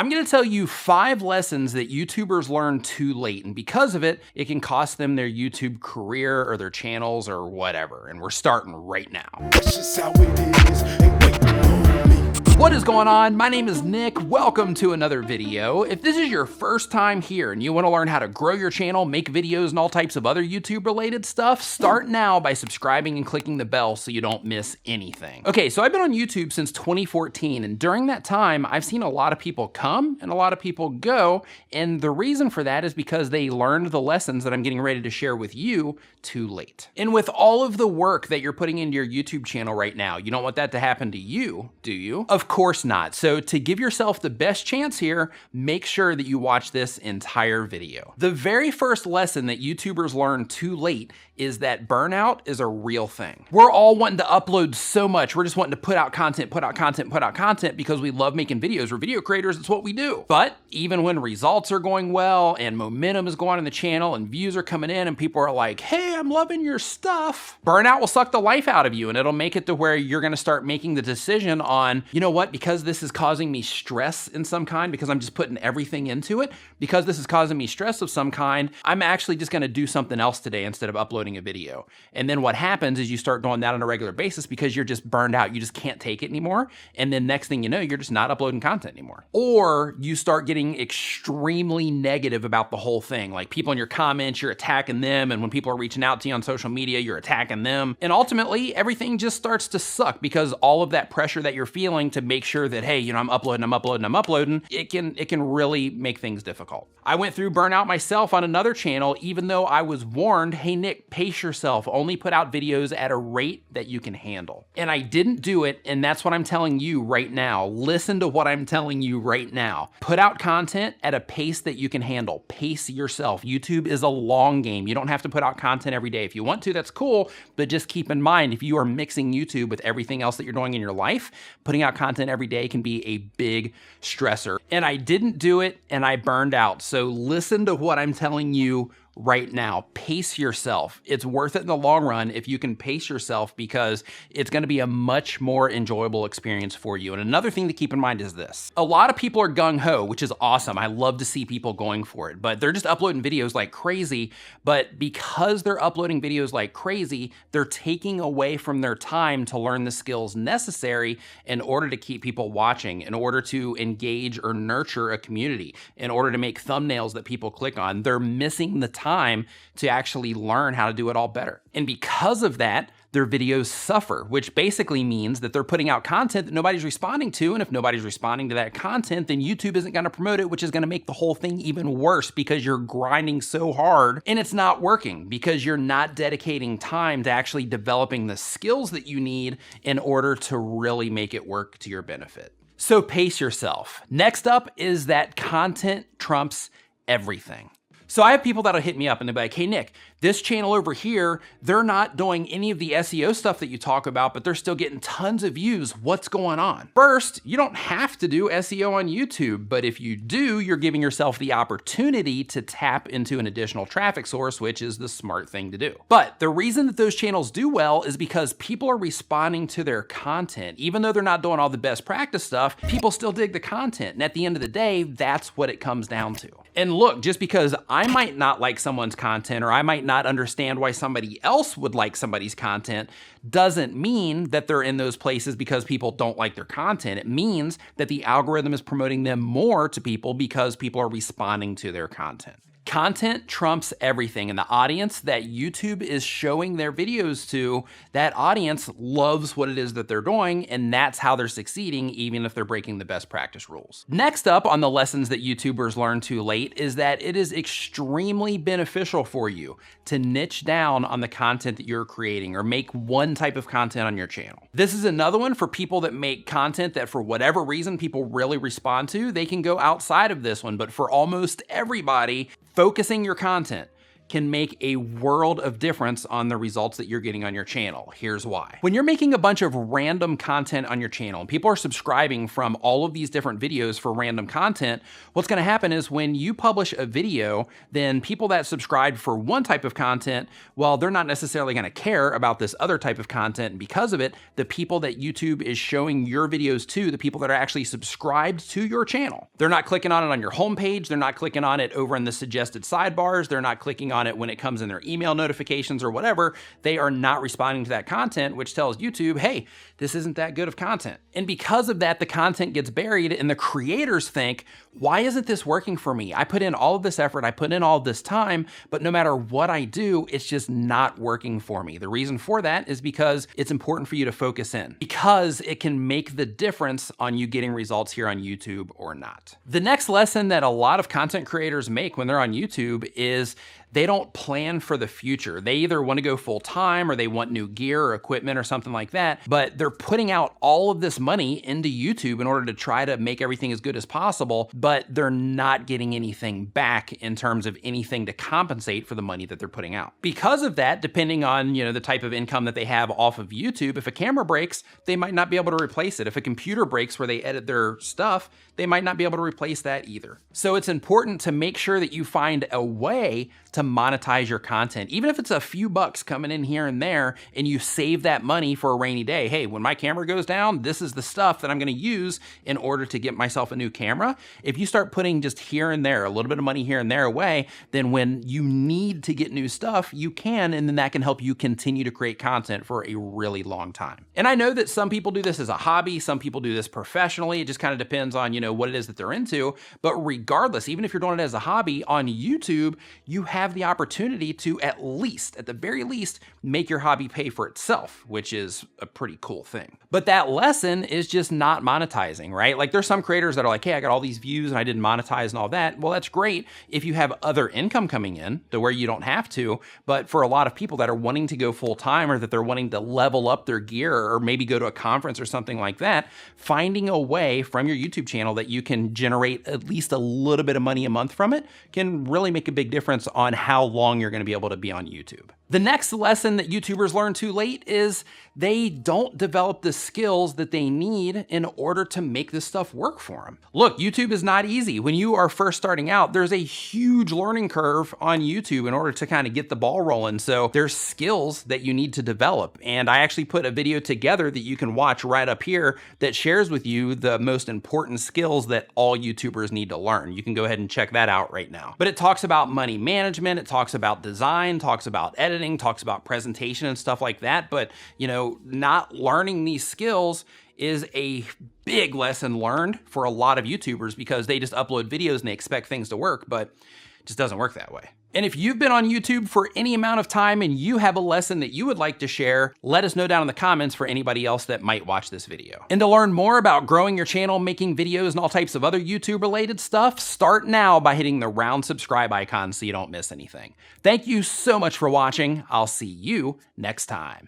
I'm gonna tell you 5 lessons that YouTubers learn too late, and because of it, it can cost them their YouTube career or their channels or whatever, and we're starting right now. That's just how it is. Ain't waiting on me. What is going on? My name is Nick. Welcome to another video. If this is your first time here and you want to learn how to grow your channel, make videos, and all types of other YouTube related stuff, start now by subscribing and clicking the bell so you don't miss anything. Okay, so I've been on YouTube since 2014, and during that time, I've seen a lot of people come and a lot of people go, and the reason for that is because they learned the lessons that I'm getting ready to share with you too late. And with all of the work that you're putting into your YouTube channel right now, you don't want that to happen to you, do you? Of course not. So to give yourself the best chance here, make sure that you watch this entire video. The very first lesson that YouTubers learn too late is that burnout is a real thing. We're all wanting to upload so much. We're just wanting to put out content because we love making videos. We're video creators, it's what we do. But even when results are going well and momentum is going on in the channel and views are coming in and people are like, hey, I'm loving your stuff, burnout will suck the life out of you, and it'll make it to where you're gonna start making the decision on, you know what, because this is causing me stress in some kind, because I'm just putting everything into it, because this is causing me stress of some kind, I'm actually just gonna do something else today instead of uploading a video. And then what happens is you start doing that on a regular basis because you're just burned out. You just can't take it anymore. And then next thing you know, you're just not uploading content anymore. Or you start getting extremely negative about the whole thing. Like people in your comments, you're attacking them. And when people are reaching out to you on social media, you're attacking them. And ultimately, everything just starts to suck because all of that pressure that you're feeling to make sure that, hey, you know, I'm uploading, it can really make things difficult. I went through burnout myself on another channel, even though I was warned, hey, Nick, pace yourself, only put out videos at a rate that you can handle. And I didn't do it, and that's what I'm telling you right now. Listen to what I'm telling you right now. Put out content at a pace that you can handle. Pace yourself. YouTube is a long game. You don't have to put out content every day. If you want to, that's cool, but just keep in mind, if you are mixing YouTube with everything else that you're doing in your life, putting out content every day can be a big stressor. And I didn't do it, and I burned out. So listen to what I'm telling you right now. Pace yourself. It's worth it in the long run if you can pace yourself, because it's going to be a much more enjoyable experience for you. And another thing to keep in mind is this. A lot of people are gung-ho, which is awesome. I love to see people going for it, but they're just uploading videos like crazy. But because they're uploading videos like crazy, they're taking away from their time to learn the skills necessary in order to keep people watching, in order to engage or nurture a community, in order to make thumbnails that people click on. They're missing the time to actually learn how to do it all better. And because of that, their videos suffer, which basically means that they're putting out content that nobody's responding to. And if nobody's responding to that content, then YouTube isn't gonna promote it, which is gonna make the whole thing even worse because you're grinding so hard and it's not working because you're not dedicating time to actually developing the skills that you need in order to really make it work to your benefit. So pace yourself. Next up is that content trumps everything. So I have people that'll hit me up and they'll be like, hey, Nick, this channel over here, they're not doing any of the SEO stuff that you talk about, but they're still getting tons of views. What's going on? First, you don't have to do SEO on YouTube, but if you do, you're giving yourself the opportunity to tap into an additional traffic source, which is the smart thing to do. But the reason that those channels do well is because people are responding to their content. Even though they're not doing all the best practice stuff, people still dig the content. And at the end of the day, that's what it comes down to. And look, just because I might not like someone's content, or I might not understand why somebody else would like somebody's content, doesn't mean that they're in those places because people don't like their content. It means that the algorithm is promoting them more to people because people are responding to their content. Content trumps everything, and the audience that YouTube is showing their videos to, that audience loves what it is that they're doing, and that's how they're succeeding, even if they're breaking the best practice rules. Next up on the lessons that YouTubers learn too late is that it is extremely beneficial for you to niche down on the content that you're creating, or make one type of content on your channel. This is another one for people that make content that for whatever reason people really respond to. They can go outside of this one, but for almost everybody, focusing your content, can make a world of difference on the results that you're getting on your channel. Here's why. When you're making a bunch of random content on your channel and people are subscribing from all of these different videos for random content, what's gonna happen is when you publish a video, then people that subscribed for one type of content, well, they're not necessarily gonna care about this other type of content. And because of it, the people that YouTube is showing your videos to, the people that are actually subscribed to your channel, they're not clicking on it on your homepage, they're not clicking on it over in the suggested sidebars, they're not clicking on it when it comes in their email notifications or whatever. They are not responding to that content, which tells YouTube, hey, this isn't that good of content. And because of that, the content gets buried and the creators think, why isn't this working for me? I put in all of this effort, I put in all of this time, but no matter what I do, it's just not working for me. The reason for that is because it's important for you to focus in, because it can make the difference on you getting results here on YouTube or not. The next lesson that a lot of content creators make when they're on YouTube is they don't plan for the future. They either want to go full time or they want new gear or equipment or something like that, but they're putting out all of this money into YouTube in order to try to make everything as good as possible, but they're not getting anything back in terms of anything to compensate for the money that they're putting out. Because of that, depending on, the type of income that they have off of YouTube, if a camera breaks, they might not be able to replace it. If a computer breaks where they edit their stuff, they might not be able to replace that either. So it's important to make sure that you find a way to monetize your content, even if it's a few bucks coming in here and there, and you save that money for a rainy day. Hey, when my camera goes down, this is the stuff that I'm gonna use in order to get myself a new camera. If you start putting just here and there, a little bit of money here and there away, then when you need to get new stuff, you can, and then that can help you continue to create content for a really long time. And I know that some people do this as a hobby, some people do this professionally. It just kind of depends on, what it is that they're into. But regardless, even if you're doing it as a hobby on YouTube, you have the opportunity to at the very least, make your hobby pay for itself, which is a pretty cool thing. But that lesson is just not monetizing, right? Like there's some creators that are like, hey, I got all these views and I didn't monetize and all that. Well, that's great if you have other income coming in to where you don't have to. But for a lot of people that are wanting to go full time or that they're wanting to level up their gear or maybe go to a conference or something like that, finding a way from your YouTube channel that you can generate at least a little bit of money a month from it can really make a big difference on how long you're going to be able to be on YouTube. The next lesson that YouTubers learn too late is they don't develop the skills that they need in order to make this stuff work for them. Look, YouTube is not easy. When you are first starting out, there's a huge learning curve on YouTube in order to kind of get the ball rolling. So there's skills that you need to develop. And I actually put a video together that you can watch right up here that shares with you the most important skills that all YouTubers need to learn. You can go ahead and check that out right now. But it talks about money management, it talks about design, talks about editing, talks about presentation and stuff like that. But, not learning these skills is a big lesson learned for a lot of YouTubers because they just upload videos and they expect things to work, but it just doesn't work that way. And if you've been on YouTube for any amount of time and you have a lesson that you would like to share, let us know down in the comments for anybody else that might watch this video. And to learn more about growing your channel, making videos, and all types of other YouTube related stuff, start now by hitting the round subscribe icon so you don't miss anything. Thank you so much for watching. I'll see you next time.